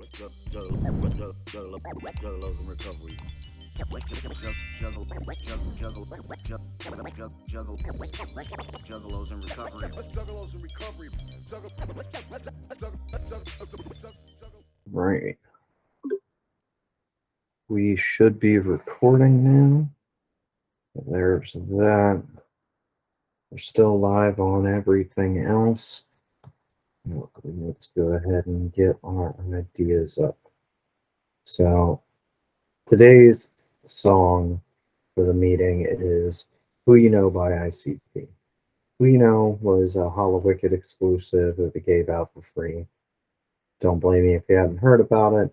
Juggalos in recovery. Juggalos in recovery. Juggalos in recovery. Right. We should be recording now. There's that. We're still live on everything else. Let's go ahead and get our ideas up. So, today's song for the meeting is Who You Know by ICP. Who You Know was a Hollow Wicked exclusive that they gave out for free. Don't blame me if you hadn't heard about it,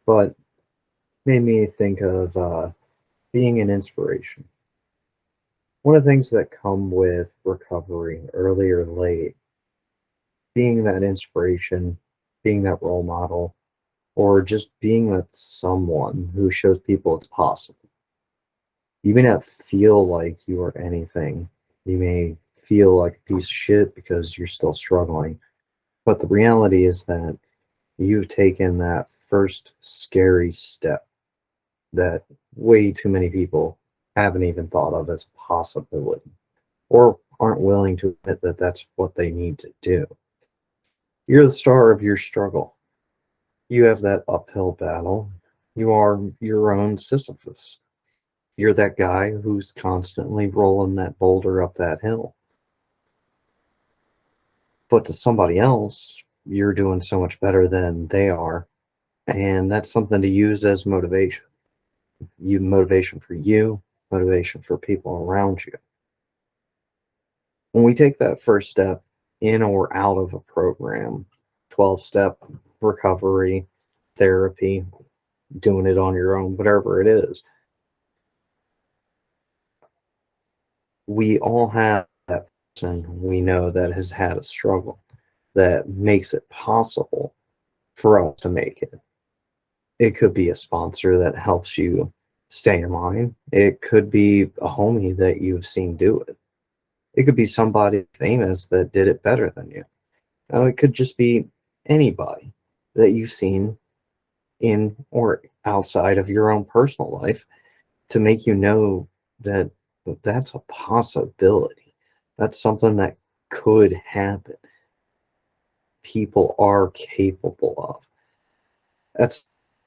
but made me think of being an inspiration. One of the things that come with recovery, early or late, being that inspiration, being that role model, or just being that someone who shows people it's possible. You may not feel like you are anything. You may feel like a piece of shit because you're still struggling. But the reality is that you've taken that first scary step that way too many people haven't even thought of as a possibility or aren't willing to admit that that's what they need to do. You're the star of your struggle. You have that uphill battle. You are your own Sisyphus. You're that guy who's constantly rolling that boulder up that hill. But to somebody else, you're doing so much better than they are. And that's something to use as motivation. Motivation for you, motivation for people around you. When we take that first step in or out of a program, 12-step recovery, therapy, doing it on your own, whatever it is, we all have that person we know that has had a struggle that makes it possible for us to make it. It could be a sponsor that helps you stay in line. It could be a homie that you've seen do it. It could be somebody famous that did it better than you. It could just be anybody that you've seen in or outside of your own personal life to make you know that that's a possibility. That's something that could happen. People are capable of. That's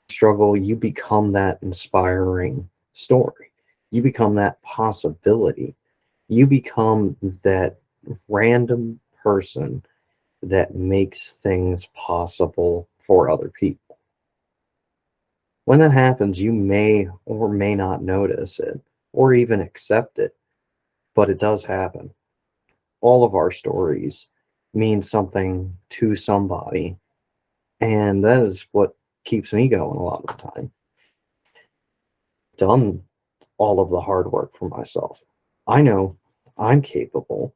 struggle. You become that inspiring story. You become that possibility. You become that random person that makes things possible for other people. When that happens, you may or may not notice it or even accept it, but it does happen. All of our stories mean something to somebody, and that is what keeps me going a lot of the time. Done all of the hard work for myself. I know I'm capable,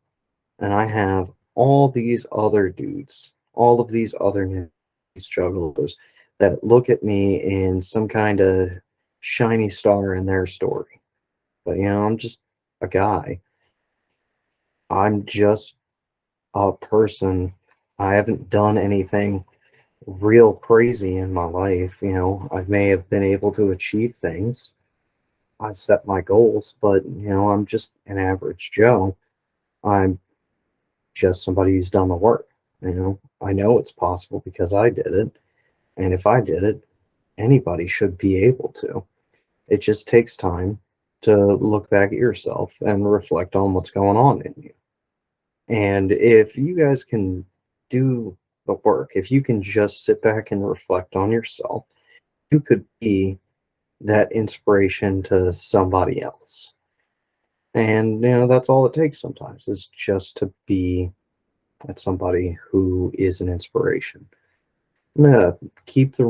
and I have all these other dudes, all of these other jugglers that look at me in some kind of shiny star in their story. But I'm just a guy. I'm just a person. I haven't done anything real crazy in my life. I may have been able to achieve things. I've set my goals, but I'm just an average Joe. I'm just somebody who's done the work. I know it's possible because I did it. And if I did it, anybody should be able to. It just takes time to look back at yourself and reflect on what's going on in you. And if you guys can do the work, if you can just sit back and reflect on yourself, you could be that inspiration to somebody else. And that's all it takes sometimes is just to be at somebody who is an inspiration. I'm gonna keep the